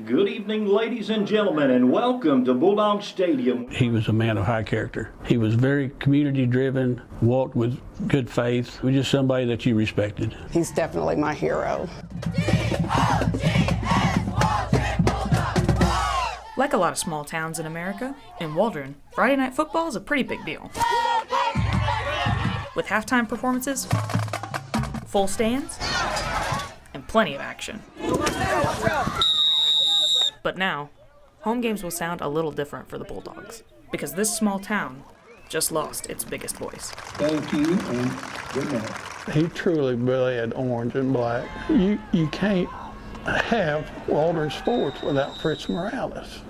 Good evening, ladies and gentlemen, and welcome to Bulldog Stadium. He was a man of high character. He was very community-driven, walked with good faith. He was just somebody that you respected. He's definitely my hero. Like a lot of small towns in America, in Waldron, Friday night football is a pretty big deal. With halftime performances, full stands, and plenty of action. But now, home games will sound a little different for the Bulldogs, because this small town just lost its biggest voice. Thank you and good night. He truly bled orange and black. You can't have Waldron sports without Fritz Morales.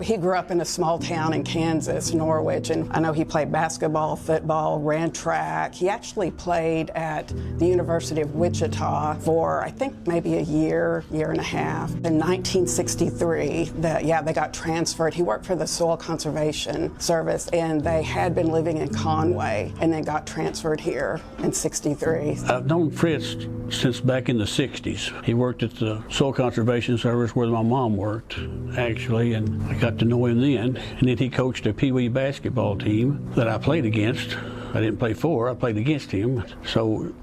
He grew up in a small town in Kansas, Norwich, and I know he played basketball, football, ran track. He actually played at the University of Wichita for, I think, maybe a year and a half. In 1963, they got transferred. He worked for the Soil Conservation Service, and they had been living in Conway, and then got transferred here in 63. I've known Fritz since back in the 60s. He worked at the Soil Conservation Service where my mom worked, actually, and I got to know him then. And then he coached a Pee Wee basketball team that I played against. I didn't play for, I played against him. So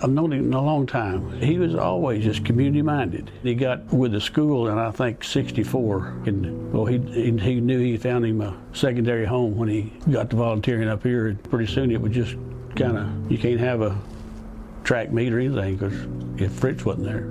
I've known him a long time. He was always just community-minded. He got with the school in, I think, 64. And, well, he knew he found him a secondary home when he got to volunteering up here. And pretty soon it was just kind of, you can't have a track meet or anything because if Fritz wasn't there.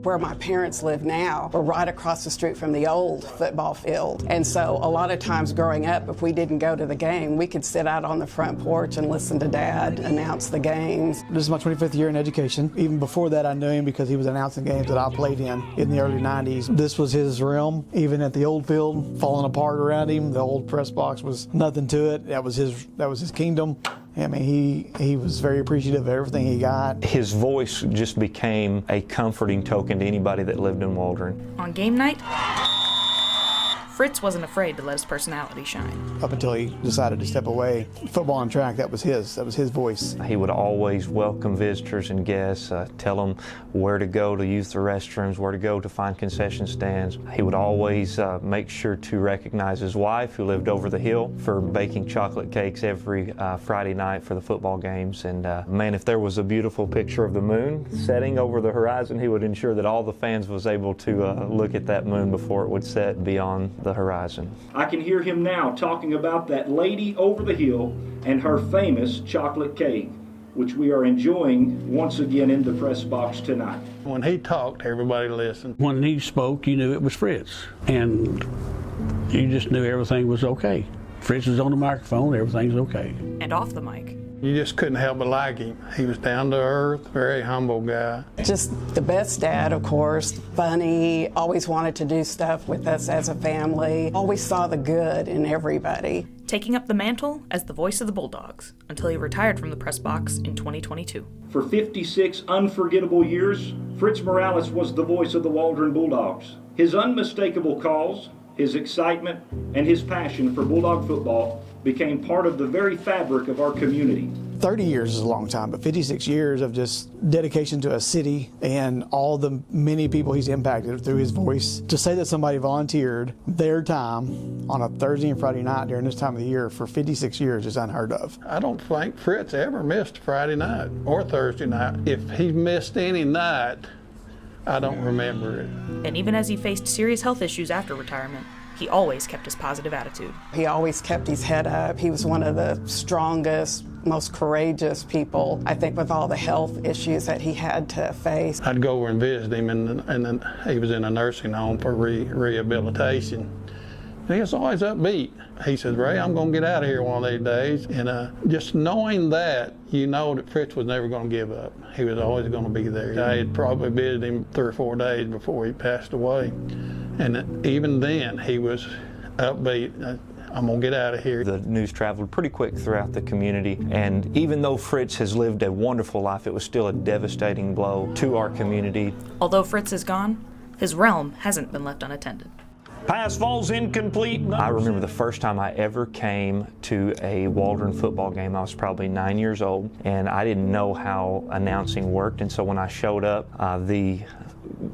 Where my parents live now, we're right across the street from the old football field. And so a lot of times growing up, if we didn't go to the game, we could sit out on the front porch and listen to Dad announce the games. This is my 25th year in education. Even before that, I knew him because he was announcing games that I played in the early 90s. This was his realm. Even at the old field, falling apart around him, the old press box was nothing to it. That was his kingdom. I mean, he was very appreciative of everything he got. His voice just became a comforting token to anybody that lived in Waldron. On game night, Fritz wasn't afraid to let his personality shine. Up until he decided to step away, football and track, that was his voice. He would always welcome visitors and guests, tell them where to go to use the restrooms, where to go to find concession stands. He would always make sure to recognize his wife, who lived over the hill, for baking chocolate cakes every Friday night for the football games. And man, if there was a beautiful picture of the moon setting over the horizon, he would ensure that all the fans was able to look at that moon before it would set beyond the horizon. I can hear him now talking about that lady over the hill and her famous chocolate cake, which we are enjoying once again in the press box tonight. When he talked, everybody listened. When he spoke, you knew it was Fritz. And you just knew everything was okay. Fritz is on the microphone, everything's okay. And off the mic. You just couldn't help but like him. He was down to earth, very humble guy. Just the best dad, of course, funny, always wanted to do stuff with us as a family, always saw the good in everybody. Taking up the mantle as the voice of the Bulldogs until he retired from the press box in 2022. For 56 unforgettable years, Fritz Morales was the voice of the Waldron Bulldogs. His unmistakable calls, his excitement, and his passion for Bulldog football became part of the very fabric of our community. 30 years is a long time, but 56 years of just dedication to a city and all the many people he's impacted through his voice. To say that somebody volunteered their time on a Thursday and Friday night during this time of the year for 56 years is unheard of. I don't think Fritz ever missed Friday night or Thursday night. If he missed any night, I don't remember it. And even as he faced serious health issues after retirement, he always kept his positive attitude. He always kept his head up. He was one of the strongest, most courageous people, I think, with all the health issues that he had to face. I'd go over and visit him, and he was in a nursing home for rehabilitation. And he was always upbeat. He said, "Ray, I'm going to get out of here one of these days." And just knowing that, you know that Fritz was never going to give up. He was always going to be there. I had probably visited him 3 or 4 days before he passed away. And even then, he was upbeat. I'm going to get out of here. The news traveled pretty quick throughout the community, and even though Fritz has lived a wonderful life, it was still a devastating blow to our community. Although Fritz is gone, his realm hasn't been left unattended. Pass falls incomplete. I remember the first time I ever came to a Waldron football game. I was probably 9 years old, and I didn't know how announcing worked. And so when I showed up, the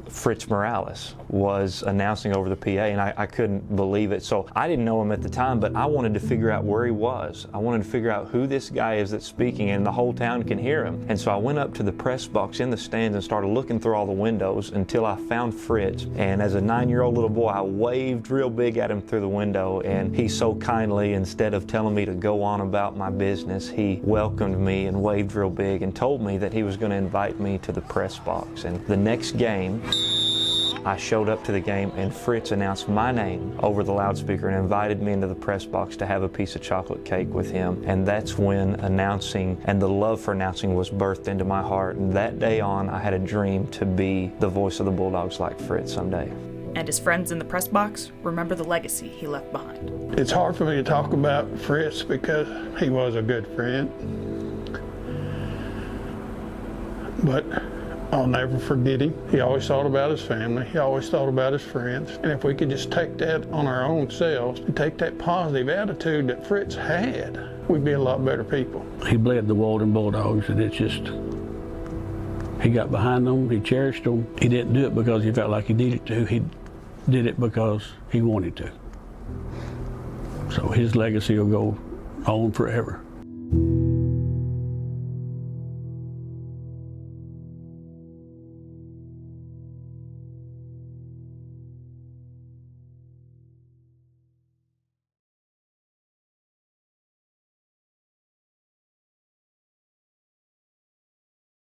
Fritz Morales was announcing over the PA, and I couldn't believe it. So I didn't know him at the time, but I wanted to figure out where he was. I wanted to figure out who this guy is that's speaking, and the whole town can hear him. And so I went up to the press box in the stands and started looking through all the windows until I found Fritz. And as a 9-year-old little boy, I waved real big at him through the window, and he so kindly, instead of telling me to go on about my business, he welcomed me and waved real big and told me that he was going to invite me to the press box. And the next game, I showed up to the game, and Fritz announced my name over the loudspeaker and invited me into the press box to have a piece of chocolate cake with him. And that's when announcing and the love for announcing was birthed into my heart. And that day on, I had a dream to be the voice of the Bulldogs like Fritz someday. And his friends in the press box remember the legacy he left behind. It's hard for me to talk about Fritz because he was a good friend. But I'll never forget him. He always thought about his family. He always thought about his friends. And if we could just take that on our own selves and take that positive attitude that Fritz had, we'd be a lot better people. He bled the Waldron Bulldogs, and it's just, he got behind them, he cherished them. He didn't do it because he felt like he needed to. He did it because he wanted to. So his legacy will go on forever.